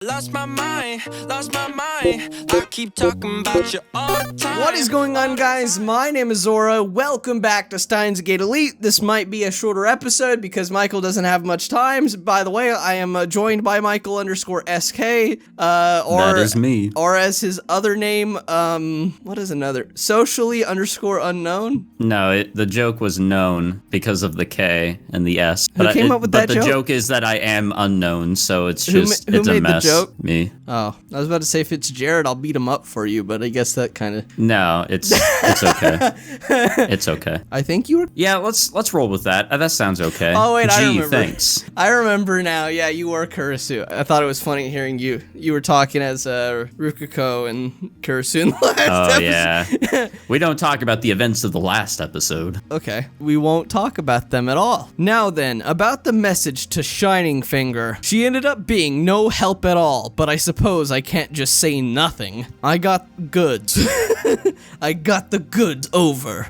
Lost my mind, I keep talking about you all the time. What is going on, guys? My name is Zora. Welcome back to Steins Elite. This might be a shorter episode because Michael doesn't have much time. By the way, I am joined by Michael_SK. That is me. Or as his other name, what is another? Socially_unknown? No, the joke was known because of the K and the S. Who came up with that joke? But the joke is that I am unknown, so it's just, who it's a made the mess. joke? Me. Oh, I was about to say if it's Jared, I'll beat him up for you, but I guess that kind of... No, it's okay. It's okay. I think you were... Yeah, let's roll with that. That sounds okay. Oh, wait, I remember. Thanks. I remember now. Yeah, you were Kurisu. I thought it was funny hearing you. You were talking as Rukiko and Kurisu in the last episode. Yeah. We don't talk about the events of the last episode. Okay, we won't talk about them at all. Now then, about the message to Shining Finger. She ended up being no help at all, but I suppose I can't just say nothing. I got goods. I got the goods over.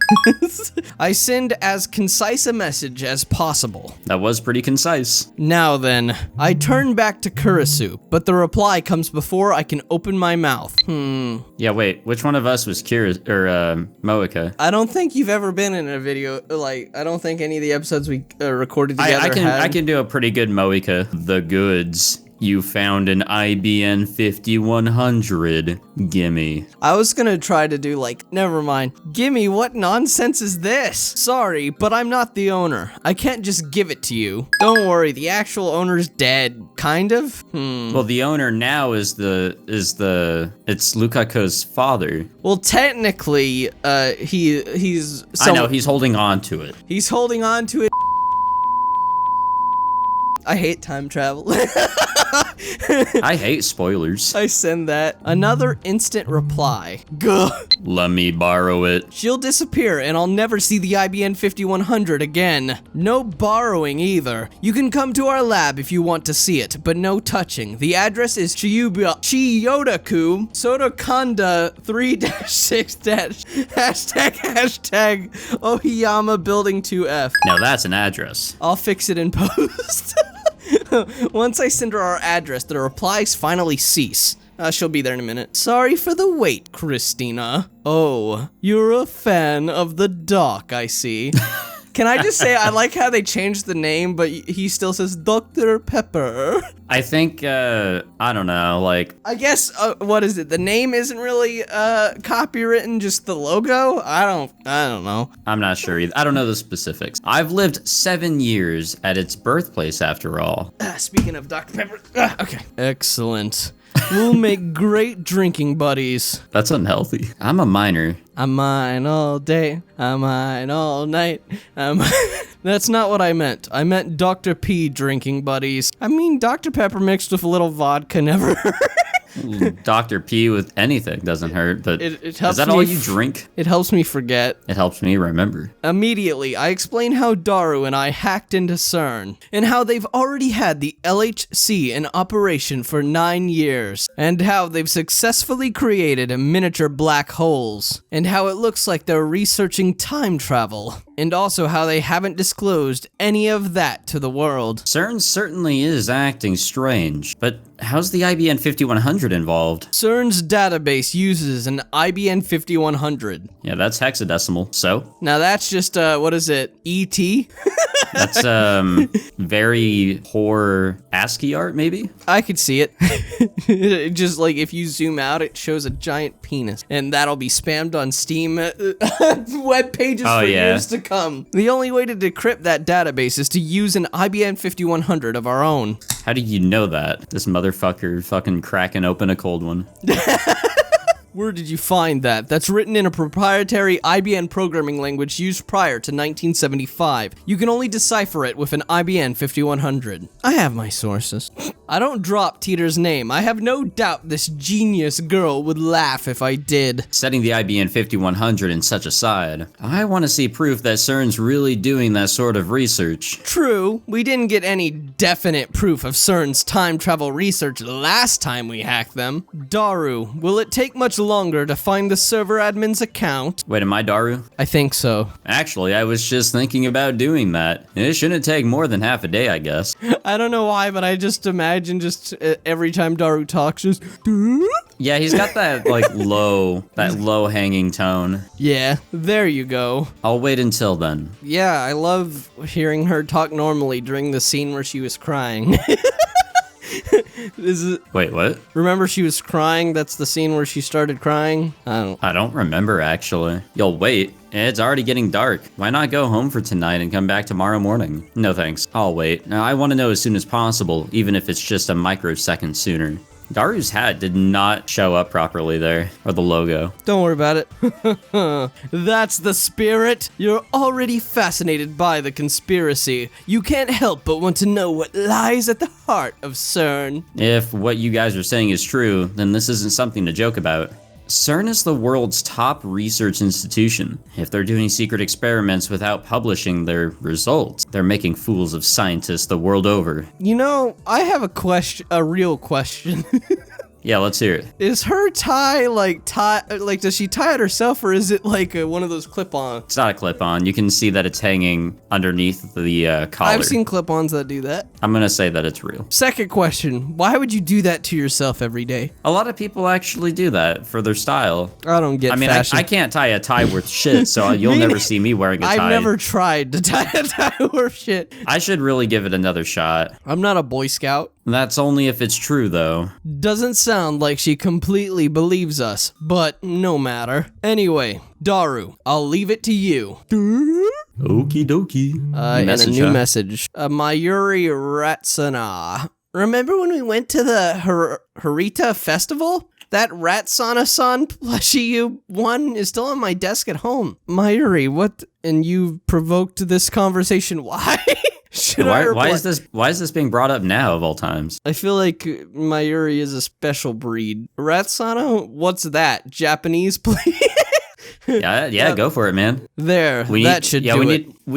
I send as concise a message as possible. That was pretty concise. Now then, I turn back to Kurisu, but the reply comes before I can open my mouth. Yeah, wait. Which one of us was Moika? I don't think you've ever been in a video, like, I don't think any of the episodes we recorded together I can do a pretty good Moika. The goods. You found an IBN 5100. Gimme. I was gonna try to do like, never mind. Gimme, what nonsense is this? Sorry, but I'm not the owner. I can't just give it to you. Don't worry, the actual owner's dead. Kind of? Well, the owner now is it's Lukako's father. Well, technically, he's... I know, he's holding on to it. He's holding on to it. I hate time travel. I hate spoilers. I send that. Another instant reply. Gah. Let me borrow it. She'll disappear and I'll never see the IBN 5100 again. No borrowing either. You can come to our lab if you want to see it, but no touching. The address is Chiyodaku, Sotokanda 3-6- hashtag Ohiyama Building 2F. Now that's an address. I'll fix it in post. Once I send her our address, the replies finally cease. She'll be there in a minute. Sorry for the wait, Christina. Oh, you're a fan of the doc, I see. Can I just say, I like how they changed the name, but he still says Dr. Pepper. I think, I don't know, like... I guess, what is it? The name isn't really, copywritten, just the logo? I don't know. I'm not sure either. I don't know the specifics. I've lived 7 years at its birthplace, after all. Speaking of Dr. Pepper, okay. Excellent. We'll make great drinking buddies. That's unhealthy. I'm a minor. I mine all day, I mine all night. That's not what I meant. I meant Dr. P drinking buddies. I mean, Dr. Pepper mixed with a little vodka never hurt. Dr. P with anything doesn't hurt, but it helps is that all you drink? It helps me forget. It helps me remember. Immediately, I explain how Daru and I hacked into Sern, and how they've already had the LHC in operation for 9 years, and how they've successfully created miniature black holes, and how it looks like they're researching time travel, and also how they haven't disclosed any of that to the world. Sern certainly is acting strange, but how's the IBN 5100 involved? Cern's database uses an IBN 5100. Yeah, that's hexadecimal, so? Now that's just, what is it, ET? That's, very poor ASCII art, maybe? I could see it. Just like if you zoom out, it shows a giant penis. And that'll be spammed on Steam web pages for years to come. The only way to decrypt that database is to use an IBN 5100 of our own. How do you know that? This motherfucker fucking cracking open a cold one. Where did you find that? That's written in a proprietary IBN programming language used prior to 1975. You can only decipher it with an IBN 5100. I have my sources. I don't drop Teeter's name. I have no doubt this genius girl would laugh if I did. Setting the IBN 5100 in such aside, I want to see proof that CERN's really doing that sort of research. True, we didn't get any definite proof of CERN's time travel research last time we hacked them. Daru, will it take much longer to find the server admin's account. Wait, am I Daru? I think so. Actually, I was just thinking about doing that. It shouldn't take more than half a day, I guess. I don't know why, but I just imagine just every time Daru talks, just... Yeah, he's got that, like, low hanging tone. Yeah, there you go. I'll wait until then. Yeah, I love hearing her talk normally during the scene where she was crying. Wait, what? Remember she was crying? That's the scene where she started crying? I don't remember, actually. You'll wait. It's already getting dark. Why not go home for tonight and come back tomorrow morning? No thanks. I'll wait. Now, I want to know as soon as possible, even if it's just a microsecond sooner. Daru's hat did not show up properly there, or the logo. Don't worry about it. That's the spirit. You're already fascinated by the conspiracy. You can't help but want to know what lies at the heart of Sern. If what you guys are saying is true, then this isn't something to joke about. Sern is the world's top research institution. If they're doing secret experiments without publishing their results, they're making fools of scientists the world over. You know, I have a real question. Yeah, let's hear it. Is her tie, does she tie it herself, or is it like one of those clip-ons? It's not a clip-on. You can see that it's hanging underneath the collar. I've seen clip-ons that do that. I'm gonna say that it's real. Second question, why would you do that to yourself every day? A lot of people actually do that for their style. I don't get fashion. I can't tie a tie worth shit, so you'll never see me wearing a tie. I've never tried to tie a tie worth shit. I should really give it another shot. I'm not a Boy Scout. That's only if it's true, though. Doesn't sound like she completely believes us, but no matter. Anyway, Daru, I'll leave it to you. Okie dokie. And a new message. Mayuri Ratsana. Remember when we went to the Harita festival? That Ratsana-san plushie you won is still on my desk at home. Mayuri, what? And you provoked this conversation. Why? Why is this being brought up now of all times? I feel like Mayuri is a special breed. Ratsana? What's that? Japanese, please? Yeah, go for it, man. We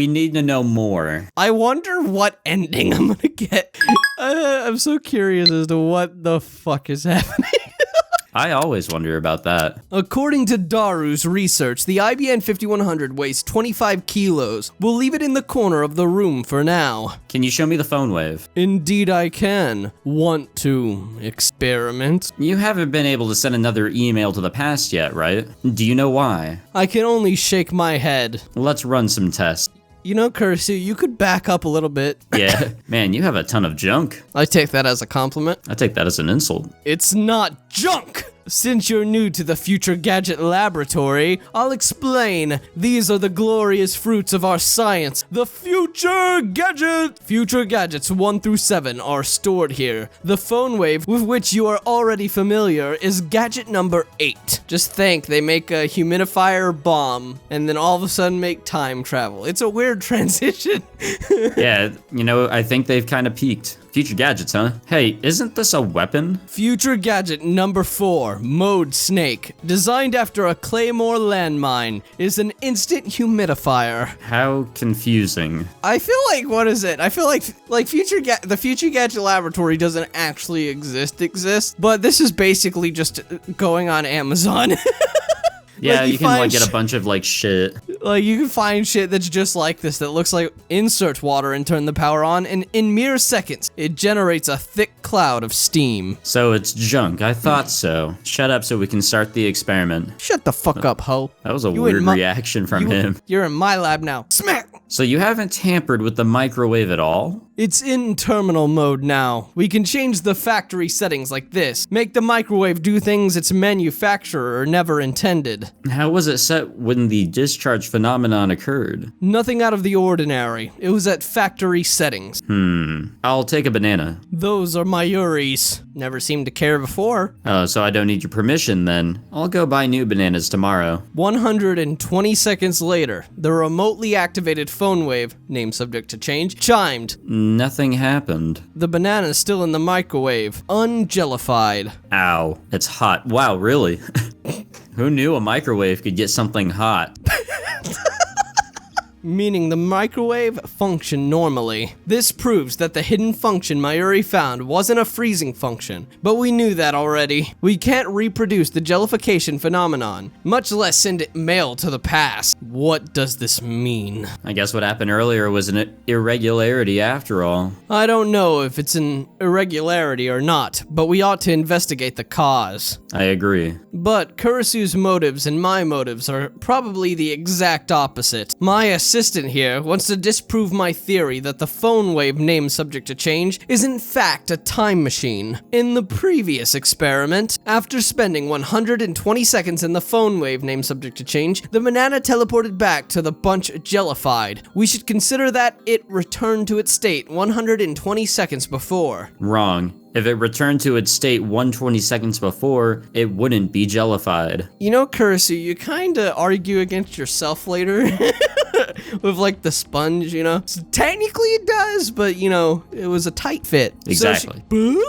need to know more. I wonder what ending I'm gonna get. I'm so curious as to what the fuck is happening. I always wonder about that. According to Daru's research, the IBN 5100 weighs 25 kilos. We'll leave it in the corner of the room for now. Can you show me the phone wave? Indeed I can. Want to experiment? You haven't been able to send another email to the past yet, right? Do you know why? I can only shake my head. Let's run some tests. You know, Kursu, you could back up a little bit. Yeah, man, you have a ton of junk. I take that as a compliment. I take that as an insult. It's not junk! Since you're new to the Future Gadget Laboratory, I'll explain. These are the glorious fruits of our science. The Future Gadget! Future Gadgets 1 through 7 are stored here. The phone wave, with which you are already familiar, is gadget number 8. Just think, they make a humidifier bomb, and then all of a sudden make time travel. It's a weird transition. Yeah, you know, I think they've kind of peaked. Future gadgets, huh? Hey, isn't this a weapon? Future gadget number 4, Mode Snake, designed after a Claymore landmine, is an instant humidifier. How confusing. I feel like, what is it? I feel like the Future Gadget Laboratory doesn't actually exist, but this is basically just going on Amazon. Yeah, you can get a bunch of shit. Like, you can find shit that's just like this, that looks like insert water and turn the power on, and in mere seconds, it generates a thick cloud of steam. So it's junk. I thought so. Shut up so we can start the experiment. Shut the fuck up, ho. That was a weird reaction from him. You're in my lab now. Smack! So you haven't tampered with the microwave at all? It's in terminal mode now. We can change the factory settings like this. Make the microwave do things its manufacturer never intended. How was it set when the discharge phenomenon occurred? Nothing out of the ordinary. It was at factory settings. I'll take a banana. Those are Mayuri's. Never seemed to care before. Oh, so I don't need your permission then. I'll go buy new bananas tomorrow. 120 seconds later, the remotely activated phone wave, name subject to change, chimed. Nothing happened. The banana's still in the microwave, unjellified. Ow, it's hot. Wow, really? Who knew a microwave could get something hot? meaning the microwave functioned normally. This proves that the hidden function Mayuri found wasn't a freezing function, but we knew that already. We can't reproduce the jellification phenomenon, much less send it mail to the past. What does this mean? I guess what happened earlier was an irregularity after all. I don't know if it's an irregularity or not, but we ought to investigate the cause. I agree. But Kurisu's motives and my motives are probably the exact opposite. My assistant here wants to disprove my theory that the phone wave name subject to change is in fact a time machine. In the previous experiment, after spending 120 seconds in the phone wave name subject to change, the banana teleported back to the bunch jellified. We should consider that it returned to its state 120 seconds before. Wrong. If it returned to its state 120 seconds before, it wouldn't be jellified. You know, Kurisu, you kinda argue against yourself later. With like the sponge, you know? So technically it does, but you know, it was a tight fit. Exactly.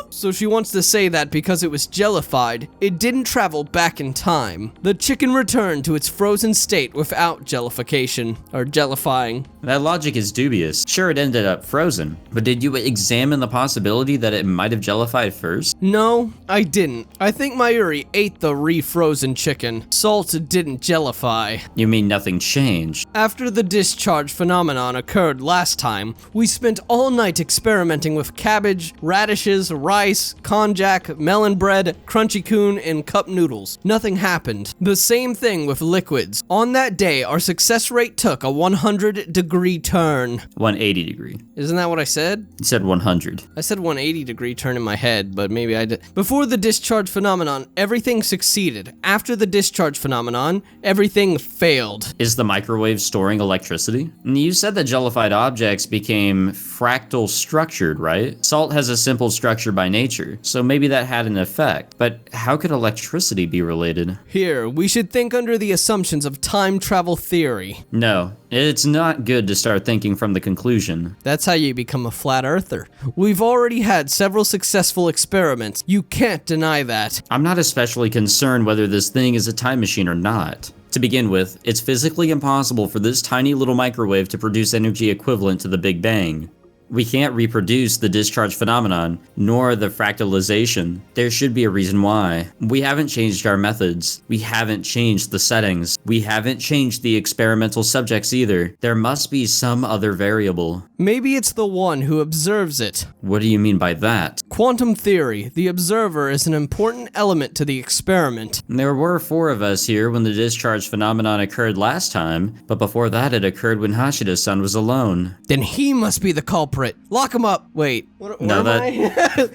So she wants to say that because it was jellified, it didn't travel back in time. The chicken returned to its frozen state without jellification, or jellifying. That logic is dubious. Sure, it ended up frozen, but did you examine the possibility that it might have jellified first? No, I didn't. I think Mayuri ate the refrozen chicken. Salt didn't jellify. You mean nothing changed? After the discharge phenomenon occurred last time, we spent all night experimenting with cabbage, radishes, rice, konjac, melon bread, crunchy coon, and cup noodles. Nothing happened. The same thing with liquids. On that day, our success rate took a 100-degree turn. 180 degree. Isn't that what I said? You said 100. I said 180-degree turn in my head, but maybe I did. Before the discharge phenomenon, everything succeeded. After the discharge phenomenon, everything failed. Is the microwave storing electricity? You said that jellified objects became fractal structured, right? Salt has a simple structure by nature, so maybe that had an effect. But how could electricity be related? Here, we should think under the assumptions of time travel theory. No, it's not good to start thinking from the conclusion. That's how you become a flat earther. We've already had several successful experiments. You can't deny that. I'm not especially concerned whether this thing is a time machine or not. To begin with, it's physically impossible for this tiny little microwave to produce energy equivalent to the Big Bang. We can't reproduce the discharge phenomenon, nor the fractalization. There should be a reason why. We haven't changed our methods. We haven't changed the settings. We haven't changed the experimental subjects either. There must be some other variable. Maybe it's the one who observes it. What do you mean by that? Quantum theory. The observer is an important element to the experiment. There were 4 of us here when the discharge phenomenon occurred last time, but before that it occurred when Hashida's-san was alone. Then he must be the culprit. Lock him up. Wait. Where am I?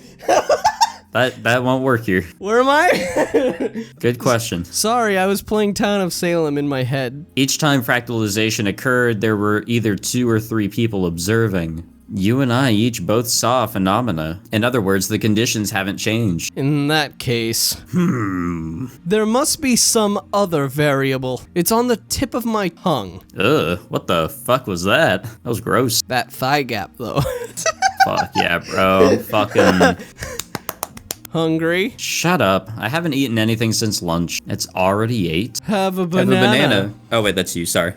That won't work here. Where am I? Good question. Sorry, I was playing Town of Salem in my head. Each time fractalization occurred, there were either 2 or 3 people observing. You and I each both saw a phenomena. In other words, the conditions haven't changed. In that case... There must be some other variable. It's on the tip of my tongue. Ugh, what the fuck was that? That was gross. That thigh gap, though. Fuck yeah, bro. Fucking... Hungry? Shut up. I haven't eaten anything since lunch. It's already 8. Have a banana. Have a banana. Oh wait, that's you, sorry.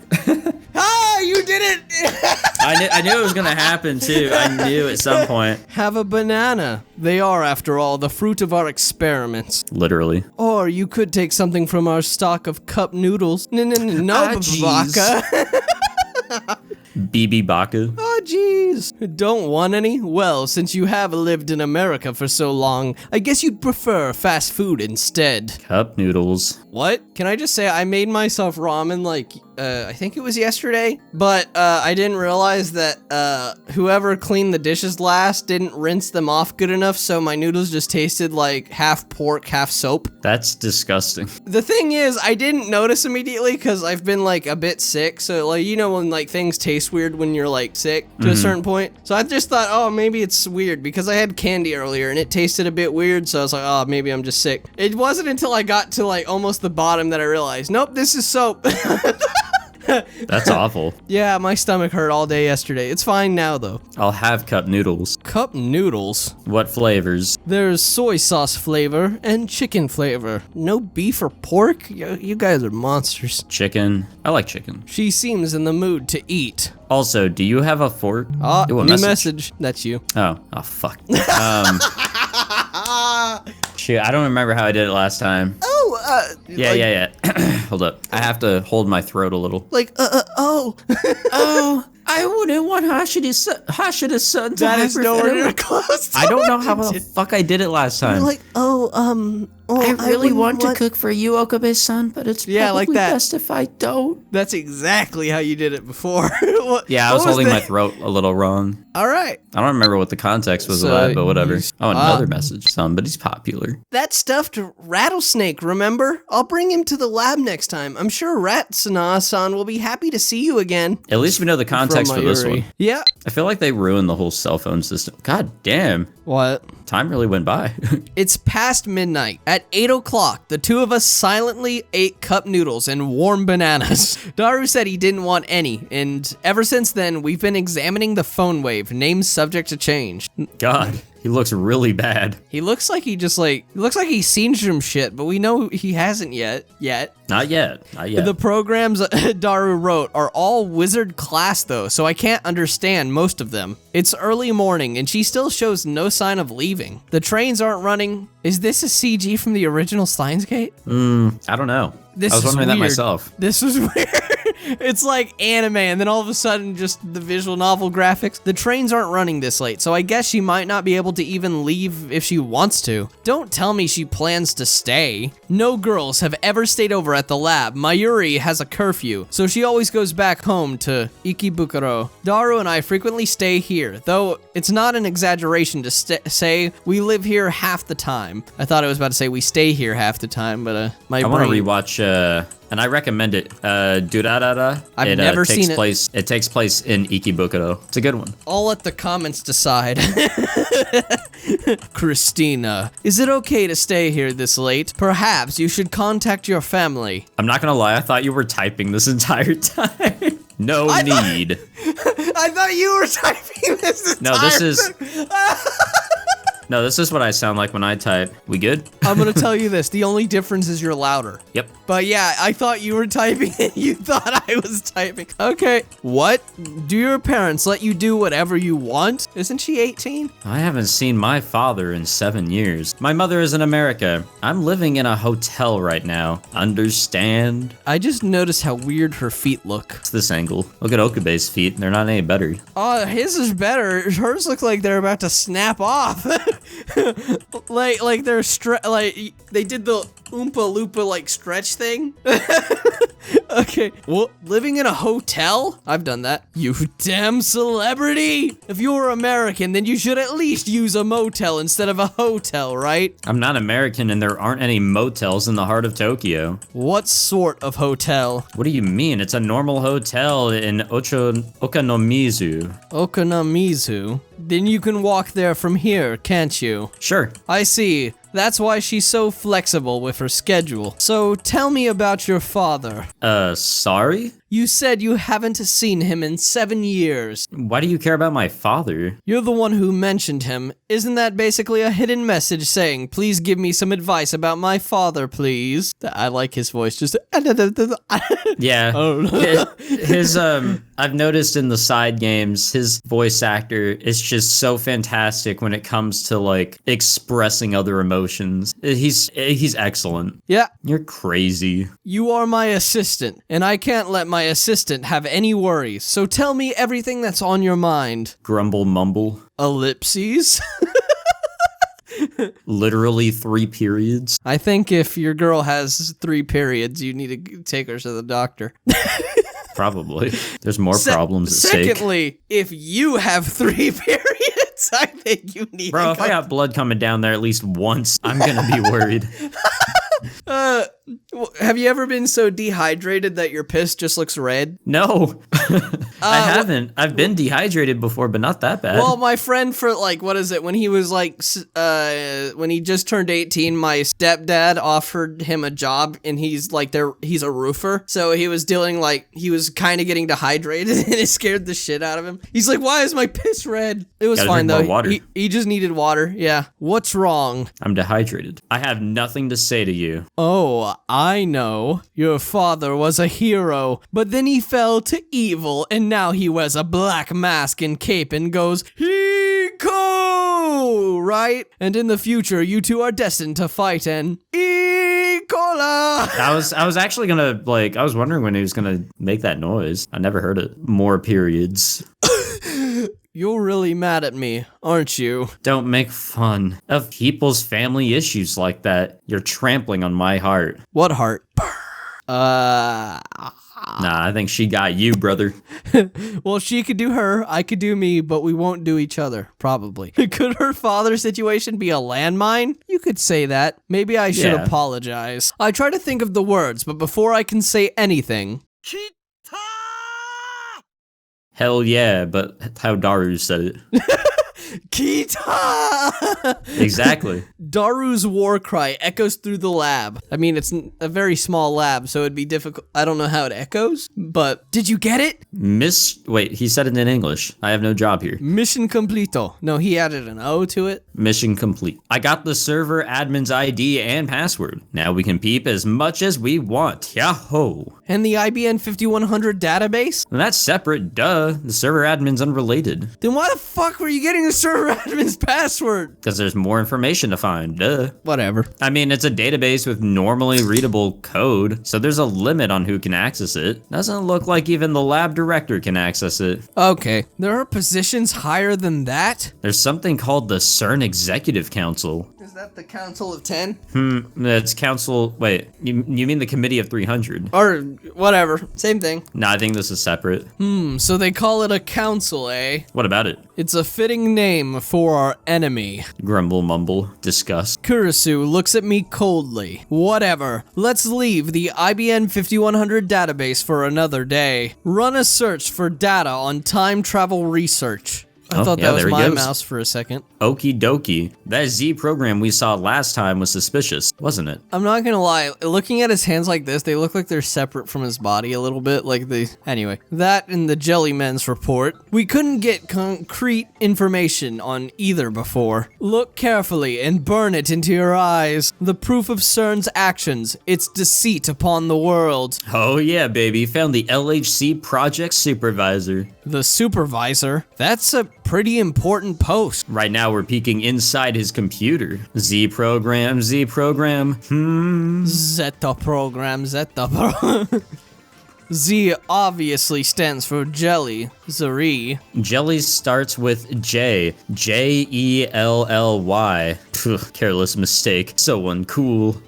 Ah, you did it! I knew it was gonna happen too. I knew at some point. Have a banana. They are, after all, the fruit of our experiments. Literally. Or you could take something from our stock of cup noodles. No, Baka. BB Baku. Oh, jeez. Don't want any? Well, since you have lived in America for so long, I guess you'd prefer fast food instead. Cup noodles. What? Can I just say I made myself ramen like, I think it was yesterday? But, I didn't realize that, whoever cleaned the dishes last didn't rinse them off good enough, so my noodles just tasted like half pork, half soap. That's disgusting. The thing is, I didn't notice immediately because I've been like a bit sick, so like, you know when like things taste weird when you're like sick to a certain point? So I just thought, oh, maybe it's weird because I had candy earlier and it tasted a bit weird, so I was like, oh, maybe I'm just sick. It wasn't until I got to like almost the bottom that I realized, nope, this is soap. That's awful. Yeah, my stomach hurt all day yesterday. It's fine now, though. I'll have cup noodles. Cup noodles? What flavors? There's soy sauce flavor and chicken flavor. No beef or pork? You guys are monsters. Chicken. I like chicken. She seems in the mood to eat. Also, do you have a fork? Ooh, a New message. That's you. Oh, fuck. Shoot, I don't remember how I did it last time. Yeah. Hold up. I have to hold my throat a little. Oh, I wouldn't want Hashida's son to that is nowhere near close. I don't know how the fuck I did it last time. I really want to cook for you, Okabe's son, but it's probably best if I don't. That's exactly how you did it before. Yeah, I was holding my throat a little wrong. All right. I don't remember what the context was of that, but whatever. Another message. Somebody's popular. That stuffed rattlesnake, remember? I'll bring him to the lab next time. I'm sure Ratsuna-san will be happy to see you again. At least we know the context for this one. Yeah. I feel like they ruined the whole cell phone system. God damn. What? Time really went by. It's past midnight. At 8 o'clock, the two of us silently ate cup noodles and warm bananas. Daru said he didn't want any, and ever since then, we've been examining the phone wave, names subject to change. God, he looks really bad. He looks like looks like he's seen some shit, but we know he hasn't yet. Not yet. The programs Daru wrote are all wizard class though, so I can't understand most of them. It's early morning and she still shows no sign of leaving. The trains aren't running. Is this a CG from the original Steins Gate? I don't know. I was wondering that myself. This was weird. It's like anime, and then all of a sudden, just the visual novel graphics. The trains aren't running this late, so I guess she might not be able to even leave if she wants to. Don't tell me she plans to stay. No girls have ever stayed over at the lab. Mayuri has a curfew, so she always goes back home to Ikebukuro. Daru and I frequently stay here, though it's not an exaggeration to say we live here half the time. I thought I was about to say we stay here half the time, but I want to rewatch, and I recommend it. Durarara. I've never seen it. It takes place in Ikebukuro. It's a good one. I'll let the comments decide. Christina, is it okay to stay here this late? Perhaps you should contact your family. I'm not gonna lie, I thought you were typing this entire time. No need. I thought you were typing this entire No, this is what I sound like when I type. We good? I'm gonna tell you this. The only difference is you're louder. Yep. But yeah, I thought you were typing and you thought I was typing. Okay. What? Do your parents let you do whatever you want? Isn't she 18? I haven't seen my father in 7 years. My mother is in America. I'm living in a hotel right now. Understand? I just noticed how weird her feet look. It's this angle. Look at Okabe's feet. They're not any better. Oh, his is better. Hers look like they're about to snap off. like they're like they did the Oompa Loompa like stretch thing. Okay, well, living in a hotel? I've done that. You damn celebrity! If you're American, then you should at least use a motel instead of a hotel, right? I'm not American and there aren't any motels in the heart of Tokyo. What sort of hotel? What do you mean? It's a normal hotel in Okonomizu. Okonomizu? Then you can walk there from here, can't you? Sure. I see. That's why she's so flexible with her schedule. So tell me about your father. Sorry? You said you haven't seen him in 7 years. Why do you care about my father? You're the one who mentioned him. Isn't that basically a hidden message saying, please give me some advice about my father, please? I like his voice, just... Yeah. Oh. His, I've noticed in the side games, his voice actor is just so fantastic when it comes to, like, expressing other emotions. He's excellent. Yeah. You're crazy. You are my assistant, and I can't let my assistant have any worries, so tell me everything that's on your mind. Grumble mumble. Ellipses? Literally 3 periods. I think if your girl has 3 periods, you need to take her to the doctor. Probably. There's more problems at stake. Secondly, if you have 3 periods, I think you need Bro, if I got blood coming down there at least once, I'm gonna be worried. Have you ever been so dehydrated that your piss just looks red? No, I haven't. I've been dehydrated before, but not that bad. Well, my friend for when he was when he just turned 18, my stepdad offered him a job, and he's a roofer. So he was he was kind of getting dehydrated, and it scared the shit out of him. He's like, why is my piss red? It was fine though. Water. He just needed water. Yeah. What's wrong? I'm dehydrated. I have nothing to say to you. Oh, I know. Your father was a hero, but then he fell to evil, and now he wears a black mask and cape and goes, Hiko! Right? And in the future, you two are destined to fight an Cola. I was actually gonna, I was wondering when he was gonna make that noise. I never heard it. More periods. You're really mad at me, aren't you? Don't make fun of people's family issues like that. You're trampling on my heart. What heart? Nah, I think she got you, brother. Well, she could do her, I could do me, but we won't do each other, probably. Could her father's situation be a landmine? You could say that. Maybe I should apologize. I try to think of the words, but before I can say anything... Hell yeah, but how Daru said it. Kita! Exactly. Daru's war cry echoes through the lab. I mean, it's a very small lab, so it'd be difficult. I don't know how it echoes, but did you get it? Wait, he said it in English. I have no job here. Mission completo. No, he added an O to it. Mission complete. I got the server admin's ID and password. Now we can peep as much as we want. Yahoo! And the IBN 5100 database? And that's separate, duh. The server admin's unrelated. Then why the fuck were you getting the server admin's password? Because there's more information to find, duh. Whatever. I mean, it's a database with normally readable code, so there's a limit on who can access it. Doesn't look like even the lab director can access it. Okay, there are positions higher than that? There's something called the Sern Executive Council. Is that the Council of 10? That's council, wait, you mean the Committee of 300? Or whatever, same thing. Nah, I think this is separate. So they call it a council, eh? What about it? It's a fitting name for our enemy. Grumble, mumble, disgust. Kurisu looks at me coldly. Whatever, let's leave the IBN 5100 database for another day. Run a search for data on time travel research. I thought that was my mouse for a second. Okie dokie. That Z program we saw last time was suspicious, wasn't it? I'm not gonna lie, looking at his hands like this, they look like they're separate from his body a little bit, anyway. That and the Jellyman's report. We couldn't get concrete information on either before. Look carefully and burn it into your eyes. The proof of Cern's actions, its deceit upon the world. Oh yeah, baby, found the LHC project supervisor. The supervisor? That's a pretty important post. Right now we're peeking inside his computer. Z program. Zeta program. Z obviously stands for jelly. Zeri. Jelly starts with J. Jelly. Careless mistake. So uncool.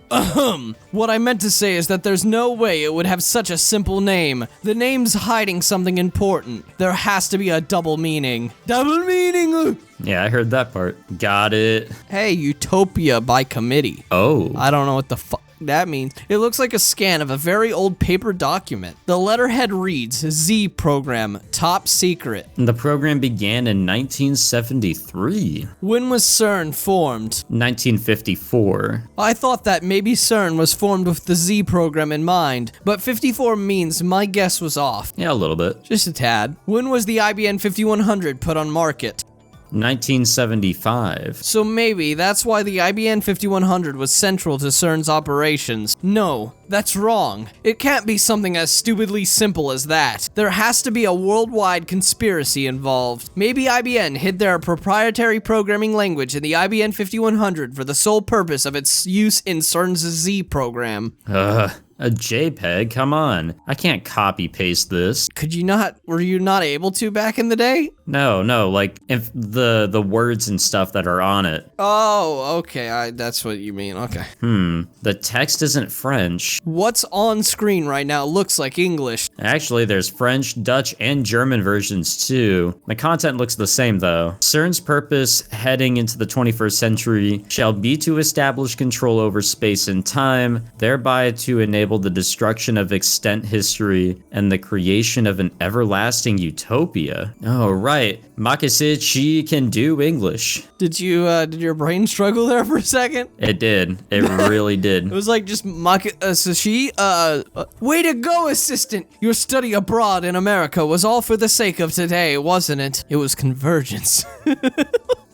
What I meant to say is that there's no way it would have such a simple name. The name's hiding something important. There has to be a double meaning. Double meaning! Yeah, I heard that part. Got it. Hey, Utopia by committee. Oh. I don't know what the fuck that means. It looks like a scan of a very old paper document. The letterhead reads, Z program, top secret. The program began in 1973. When was Cern formed? 1954. I thought that maybe Cern was formed with the Z program in mind, but 54 means my guess was off. Yeah, a little bit. Just a tad. When was the IBN 5100 put on market? 1975. So maybe that's why the IBN 5100 was central to Cern's operations. No, that's wrong. It can't be something as stupidly simple as that. There has to be a worldwide conspiracy involved. Maybe IBN hid their proprietary programming language in the IBN 5100 for the sole purpose of its use in Cern's Z program. A JPEG? Come on. I can't copy paste this. Could you not? Were you not able to back in the day? No, like if the words and stuff that are on it. Oh, okay. That's what you mean. Okay. The text isn't French. What's on screen right now looks like English. Actually, there's French, Dutch, and German versions too. The content looks the same though. CERN's purpose heading into the 21st century shall be to establish control over space and time, thereby to enable the destruction of extant history and the creation of an everlasting utopia. Oh, right. Makasichi can do English. Did your brain struggle there for a second? It did. It really did. It was like just Makasichi, way to go, assistant! Your study abroad in America was all for the sake of today, wasn't it? It was convergence.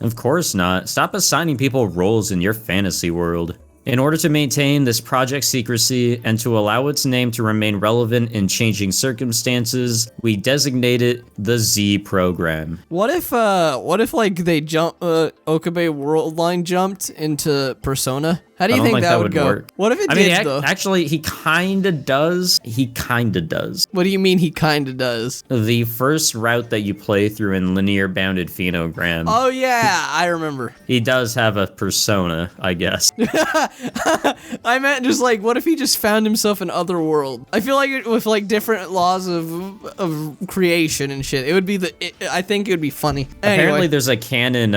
Of course not. Stop assigning people roles in your fantasy world. In order to maintain this project secrecy and to allow its name to remain relevant in changing circumstances, we designate it the Z program. What if like they Okabe Worldline jumped into Persona? How do you think that would go? Work. What if it did, though? Actually, he kinda does. What do you mean he kinda does? The first route that you play through in linear bounded phenogram. Oh yeah, I remember. He does have a persona, I guess. I meant just like, what if he just found himself in Otherworld? I feel like with like different laws of creation and shit, it would be I think it would be funny. Apparently, anyway. there's a canon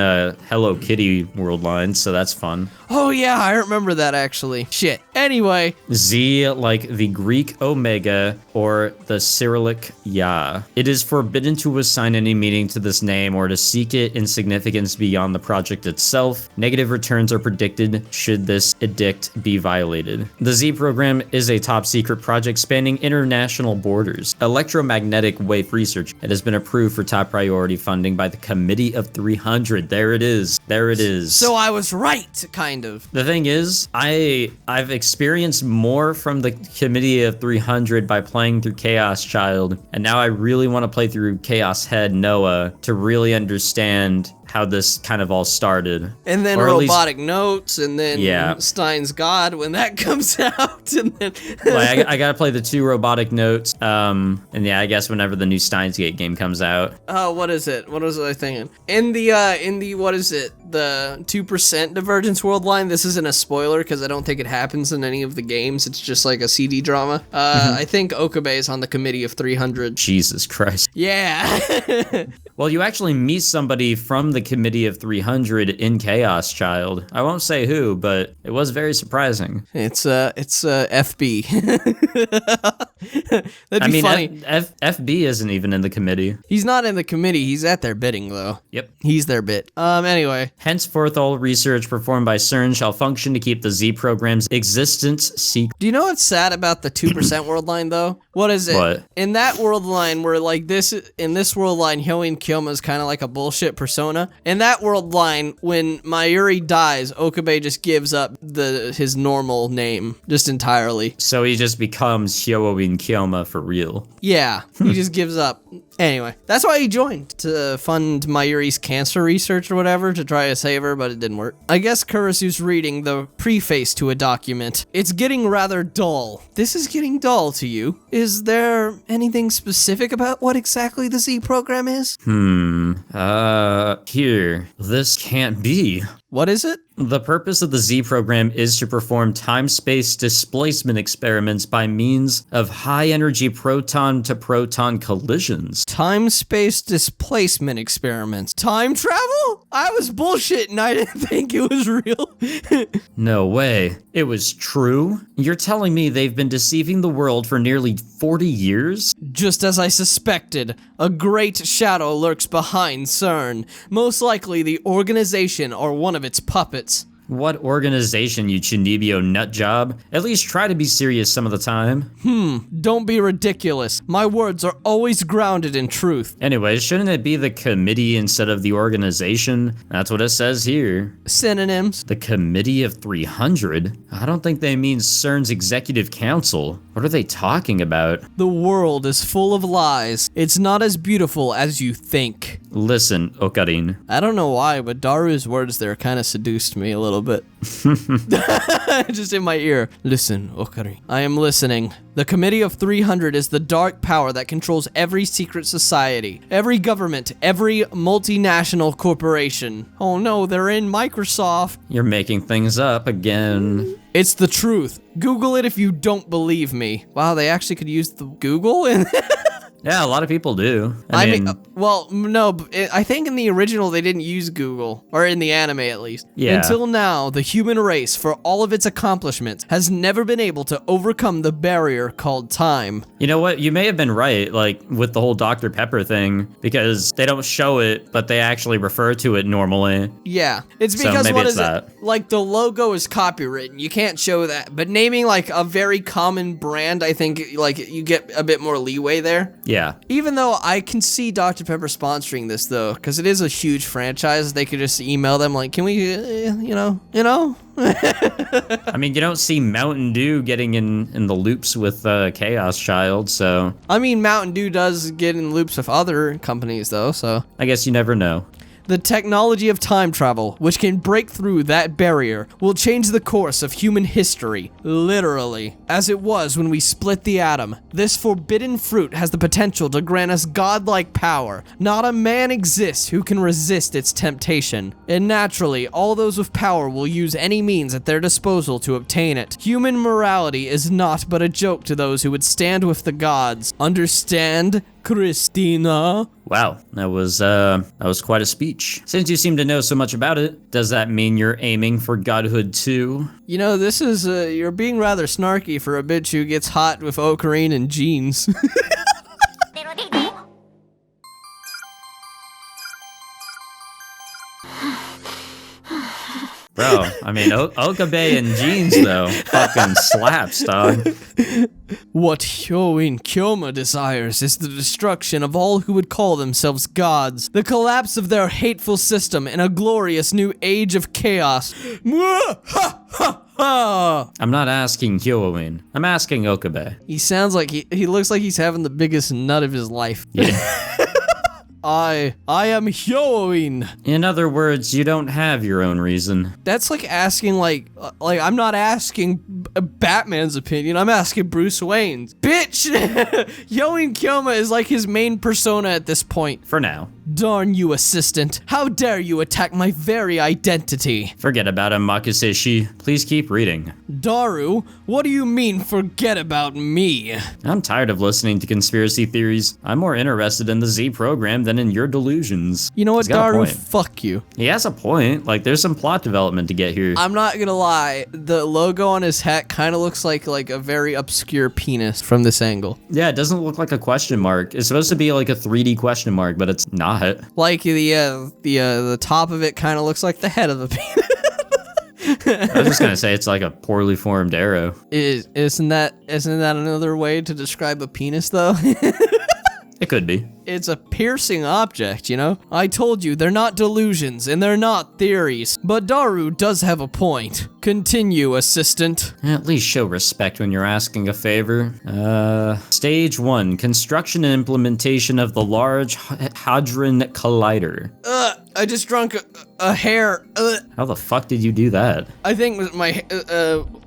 Hello Kitty world line, so that's fun. Oh yeah, I remember that actually. Shit. Anyway. Z like the Greek omega or the Cyrillic Ya. It is forbidden to assign any meaning to this name or to seek it in significance beyond the project itself. Negative returns are predicted should this edict be violated. The Z program is a top secret project spanning international borders. Electromagnetic wave research. It has been approved for top priority funding by the Committee of 300. There it is. So I was right, kind of. The thing is, I've experienced more from the Committee of 300 by playing through Chaos Child, and now I really want to play through Chaos Head Noah to really understand how this kind of all started. And then Robotic Notes, and then Steins God when that comes out, and then I gotta play the 2 Robotic Notes, and yeah, I guess whenever the new Steins Gate game comes out. Oh, what is it? What was I thinking? In the what is it? The 2% Divergence World line. This isn't a spoiler because I don't think it happens in any of the games. It's just like a CD drama. I think Okabe is on the Committee of 300. Jesus Christ. Yeah. Well, you actually meet somebody from the Committee of 300 in Chaos Child. I won't say who, but it was very surprising. It's FB. That'd be funny. FB isn't even in the committee. He's not in the committee. He's at their bidding, though. Yep. He's their bit. Anyway. Henceforth, all research performed by Sern shall function to keep the Z program's existence secret. Do you know what's sad about the 2% world line, though? What is it? What? In that world line, where like in this world line, Hyoi and Kyoma is kind of like a bullshit persona. In that world line, when Mayuri dies, Okabe just gives up his normal name just entirely. So he just becomes Hyoi and Kyoma for real. Yeah, he just gives up. Anyway, that's why he joined, to fund Mayuri's cancer research or whatever, to try to save her, but it didn't work. I guess Kurisu's reading the preface to a document. It's getting rather dull. This is getting dull to you. Is there anything specific about what exactly the Z program is? Here. This can't be. What is it? The purpose of the Z program is to perform time-space displacement experiments by means of high-energy proton-to-proton collisions. Time-space displacement experiments. Time travel? I was bullshitting. I didn't think it was real. No way. It was true? You're telling me they've been deceiving the world for nearly 40 years? Just as I suspected, a great shadow lurks behind Sern. Most likely the organization or one of its puppets. What organization, you Chinibio nutjob? At least try to be serious some of the time. Don't be ridiculous. My words are always grounded in truth. Anyway, shouldn't it be the committee instead of the organization? That's what it says here. Synonyms. The Committee of 300? I don't think they mean CERN's Executive Council. What are they talking about? The world is full of lies. It's not as beautiful as you think. Listen, Okarin. I don't know why, but Daru's words there kind of seduced me a little little bit. Just in my ear. Listen, Okari. I am listening. The Committee of 300 is the dark power that controls every secret society, every government, every multinational corporation. Oh no, they're in Microsoft. You're making things up again. It's the truth. Google it if you don't believe me. Wow, they actually could use the Google in Yeah, a lot of people do. I mean, well, no, I think in the original they didn't use Google, or in the anime at least. Yeah. Until now, the human race, for all of its accomplishments, has never been able to overcome the barrier called time. You know what? You may have been right, like, with the whole Dr. Pepper thing, because they don't show it, but they actually refer to it normally. Yeah, it's So because maybe what it's is that. it? Like, the logo is copywritten. You can't show that. But naming, like, a very common brand, I think, like, you get a bit more leeway there. Yeah. Even though I can see Dr. Pepper sponsoring this, though, because it is a huge franchise, they could just email them, like, can we, you know? I mean, you don't see Mountain Dew getting in the loops with Chaos Child, so I mean, Mountain Dew does get in loops with other companies, though, so. I guess you never know. The technology of time travel, which can break through that barrier, will change the course of human history, literally, as it was when we split the atom. This forbidden fruit has the potential to grant us godlike power. Not a man exists who can resist its temptation, and naturally, all those with power will use any means at their disposal to obtain it. Human morality is not but a joke to those who would stand with the gods. Understand, Christina? Wow, that was quite a speech. Since you seem to know so much about it, does that mean you're aiming for godhood too? You know, this is, you're being rather snarky for a bitch who gets hot with Ocarine and jeans. Bro, I mean, Okabe and jeans, though, fucking slaps, dog. What Hyoin Kyoma desires is the destruction of all who would call themselves gods, the collapse of their hateful system, and a glorious new age of chaos. I'm not asking Hyoin. I'm asking Okabe. He sounds like he looks like he's having the biggest nut of his life. Yeah. I am Hyoin. In other words, you don't have your own reason. That's like asking like I'm not asking Batman's opinion. I'm asking Bruce Wayne's. Bitch! Hyoin Kyoma is like his main persona at this point. For now. Darn you, assistant. How dare you attack my very identity? Forget about him, Makuseshi. Please keep reading. Daru, what do you mean forget about me? I'm tired of listening to conspiracy theories. I'm more interested in the Z program than in your delusions. You know what, He's got a Daru? point. Fuck you. He has a point. Like, there's some plot development to get here. I'm not gonna lie. The logo on his hat kind of looks like a very obscure penis from this angle. Yeah, it doesn't look like a question mark. It's supposed to be like a 3D question mark, but it's not. Like the top of it kind of looks like the head of the penis. I was just gonna say it's like a poorly formed arrow. Isn't that another way to describe a penis, though? It could be. It's a piercing object, you know? I told you, they're not delusions, and they're not theories. But Daru does have a point. Continue, assistant. At least show respect when you're asking a favor. Stage 1, construction and implementation of the Large Hadron Collider. I just drunk a hair. How the fuck did you do that? I think my,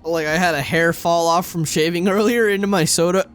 like I had a hair fall off from shaving earlier into my soda.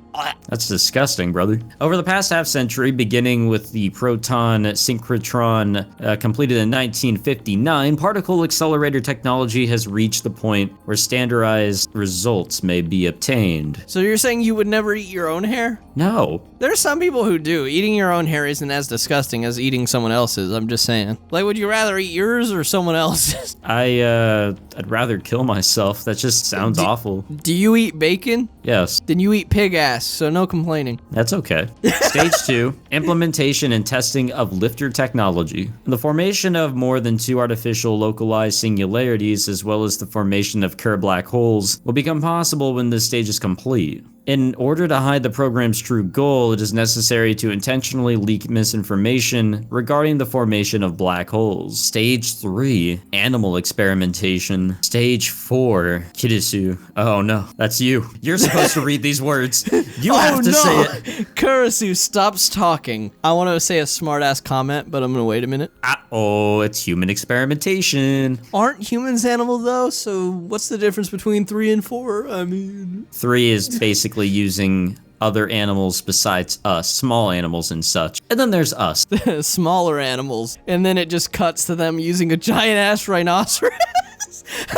That's disgusting, brother. Over the past half century, beginning with the proton synchrotron completed in 1959, particle accelerator technology has reached the point where standardized results may be obtained. So you're saying you would never eat your own hair? No. There's some people who do. Eating your own hair isn't as disgusting as eating someone else's, I'm just saying. Like, would you rather eat yours or someone else's? I'd rather kill myself. That just sounds awful. Do you eat bacon? Yes. Then you eat pig ass, so no complaining. That's okay. Stage 2, implementation and testing of lifter technology. The formation of more than 2 artificial localized singularities, as well as the formation of Kerr black holes, will become possible when this stage is complete. In order to hide the program's true goal, it is necessary to intentionally leak misinformation regarding the formation of black holes. Stage 3, animal experimentation. Stage 4, Kirisu. Oh no, that's you. You're supposed to read these words. You have to say it. Kurisu stops talking. I want to say a smart-ass comment, but I'm gonna wait a minute. Oh, it's human experimentation. Aren't humans animals though? So what's the difference between 3 and 4? I mean... 3 is basically using other animals besides us, small animals and such. And then there's us. Smaller animals. And then it just cuts to them using a giant-ass rhinoceros.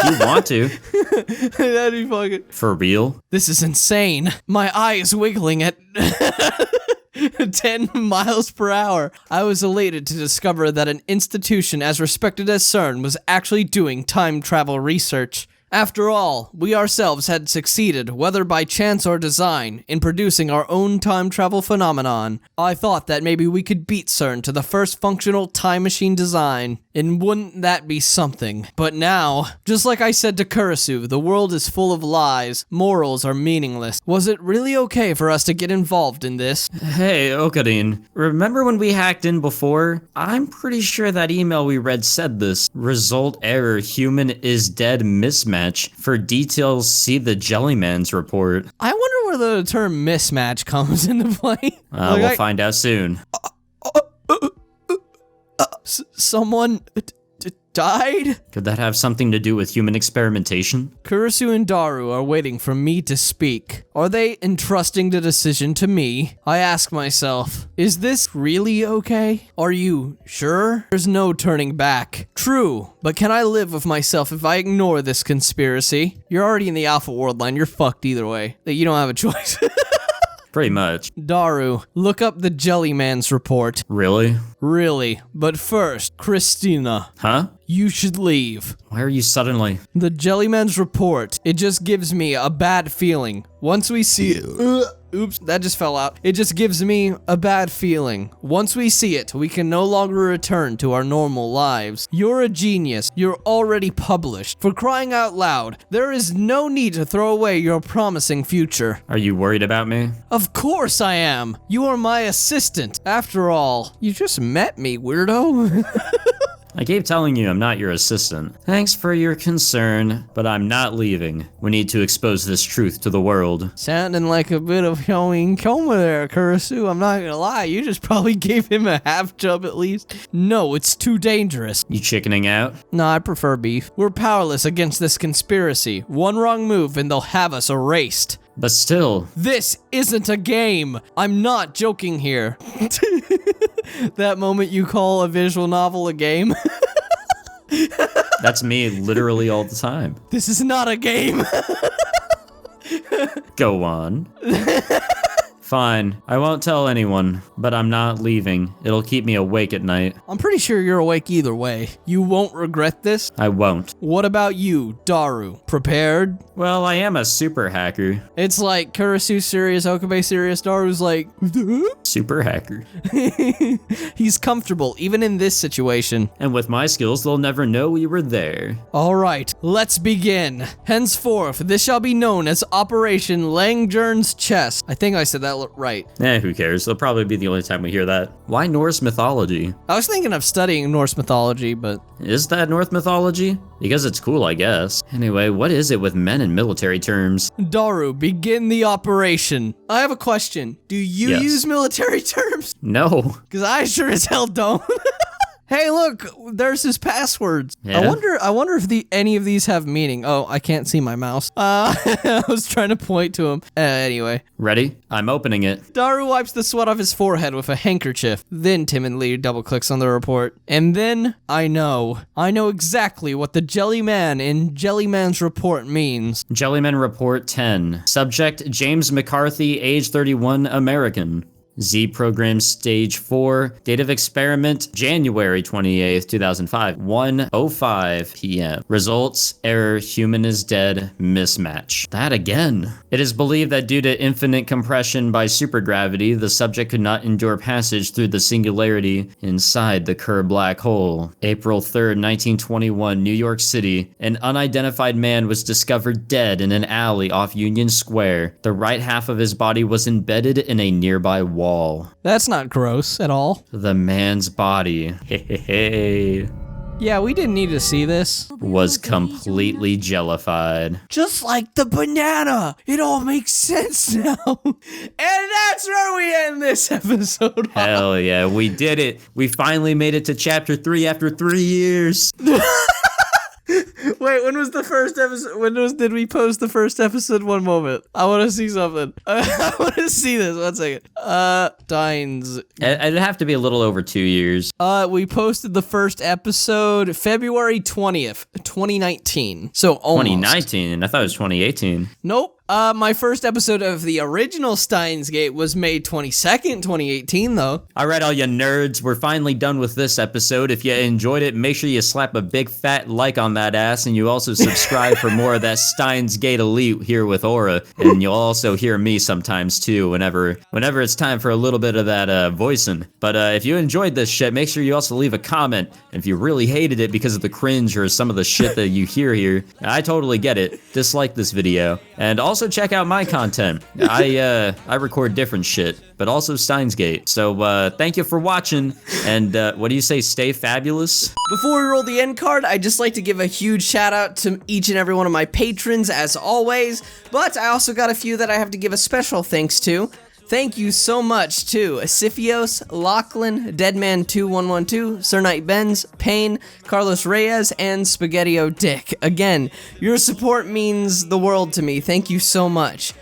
You want to. That'd be fucking... For real? This is insane. My eye is wiggling at 10 miles per hour. I was elated to discover that an institution as respected as Sern was actually doing time travel research. After all, we ourselves had succeeded, whether by chance or design, in producing our own time travel phenomenon. I thought that maybe we could beat Sern to the first functional time machine design, and wouldn't that be something? But now, just like I said to Kurisu, the world is full of lies, morals are meaningless. Was it really okay for us to get involved in this? Hey, Okarin, remember when we hacked in before? I'm pretty sure that email we read said this. Result error, human is dead mismatch. For details, see the Jellyman's report. I wonder where the term mismatch comes into play. We'll find out soon. Someone died? Could that have something to do with human experimentation? Kurisu and Daru are waiting for me to speak. Are they entrusting the decision to me? I ask myself, is this really okay? Are you sure? There's no turning back. True, but can I live with myself if I ignore this conspiracy? You're already in the Alpha World line, you're fucked either way. You don't have a choice. Pretty much. Daru, look up the Jellyman's report. Really? Really. But first, Christina. Huh? You should leave. Why are you suddenly? The Jellyman's report, it just gives me a bad feeling. Once we see it... Oops, that just fell out. It just gives me a bad feeling. Once we see it, we can no longer return to our normal lives. You're a genius. You're already published. For crying out loud, there is no need to throw away your promising future. Are you worried about me? Of course I am. You are my assistant. After all, you just met me, weirdo. I keep telling you I'm not your assistant. Thanks for your concern, but I'm not leaving. We need to expose this truth to the world. Sounding like a bit of showing coma there, Kurisu. I'm not gonna lie, you just probably gave him a half chub at least. No, it's too dangerous. You chickening out? No, I prefer beef. We're powerless against this conspiracy. One wrong move and they'll have us erased. But still. This isn't a game. I'm not joking here. That moment you call a visual novel a game. That's me literally all the time. This is not a game. Go on. Fine, I won't tell anyone, but I'm not leaving. It'll keep me awake at night. I'm pretty sure you're awake either way. You won't regret this? I won't. What about you, Daru? Prepared? Well, I am a super hacker. It's like Kurisu serious, Okabe serious, Daru's like... Super hacker. He's comfortable, even in this situation. And with my skills, they'll never know we were there. Alright, let's begin. Henceforth, this shall be known as Operation Langjern's Chest. I think I said that right. Who cares? It'll probably be the only time we hear that. Why Norse mythology? I was thinking of studying Norse mythology, but... Is that Norse mythology? Because it's cool, I guess. Anyway, what is it with men in military terms? Daru, begin the operation. I have a question. Do you use military terms? No. Because I sure as hell don't. Hey, look, there's his passwords. Yeah? I wonder if any of these have meaning. Oh, I can't see my mouse. I was trying to point to him. Anyway. Ready? I'm opening it. Daru wipes the sweat off his forehead with a handkerchief, then timidly double-clicks on the report. And then, I know exactly what the Jellyman in Jellyman's report means. Jellyman Report 10. Subject, James McCarthy, age 31, American. Z program stage 4. Date of experiment, January 28th, 2005, 1:05 p.m. Results, error, human is dead, mismatch. That again. It is believed that due to infinite compression by supergravity, the subject could not endure passage through the singularity inside the Kerr black hole. April 3rd, 1921, New York City. An unidentified man was discovered dead in an alley off Union Square. The right half of his body was embedded in a nearby wall. That's not gross at all. The man's body, Yeah, we didn't need to see this. was completely jellified. Just like the banana. It all makes sense now. And that's where we end this episode. Hell yeah, we did it. We finally made it to chapter 3 after 3 years. Wait, when was the first episode? Did we post the first episode? One moment. I want to see something. I want to see this. 1 second. Steins. It'd have to be a little over 2 years. We posted the first episode February 20th, 2019. So almost. 2019? I thought it was 2018. Nope. My first episode of the original Steins Gate was May 22nd, 2018, though. All right, all you nerds, we're finally done with this episode. If you enjoyed it, make sure you slap a big fat like on that ass, and you also subscribe for more of that Steins Gate Elite here with Aura, and you'll also hear me sometimes too whenever it's time for a little bit of that voicing. But if you enjoyed this shit, make sure you also leave a comment. And if you really hated it because of the cringe or some of the shit that you hear here, I totally get it. Dislike this video. And also check out my content. I record different shit, but also Steins Gate. So thank you for watching, and what do you say, stay fabulous? Before we roll the end card, I'd just like to give a huge shout out to each and every one of my patrons, as always, but I also got a few that I have to give a special thanks to. Thank you so much to Asiphios, Lachlan, Deadman2112, Sernite Benz, Payne, Carlos Reyes, and Spaghetti-O Dick. Again, your support means the world to me. Thank you so much.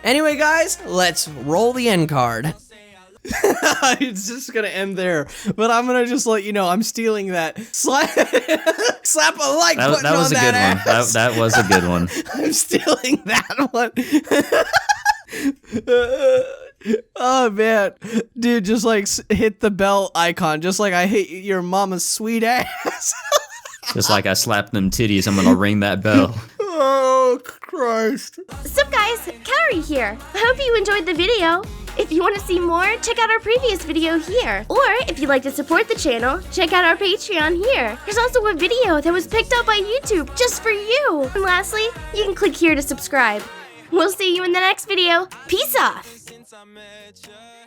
Anyway, guys, let's roll the end card. It's just gonna end there, but I'm gonna just let you know I'm stealing that. Slap a like button that was on a good that one. ass. That was a good one. I'm stealing that one. Oh man, dude, just like hit the bell icon, just like I hit your mama's sweet ass. Just like I slapped them titties, I'm gonna ring that bell. Oh Christ. Sup guys, Carrie here. I hope you enjoyed the video. If you want to see more, check out our previous video here. Or if you'd like to support the channel, check out our Patreon here. There's also a video that was picked up by YouTube just for you. And lastly, you can click here to subscribe. We'll see you in the next video. Peace off. Since I met ya.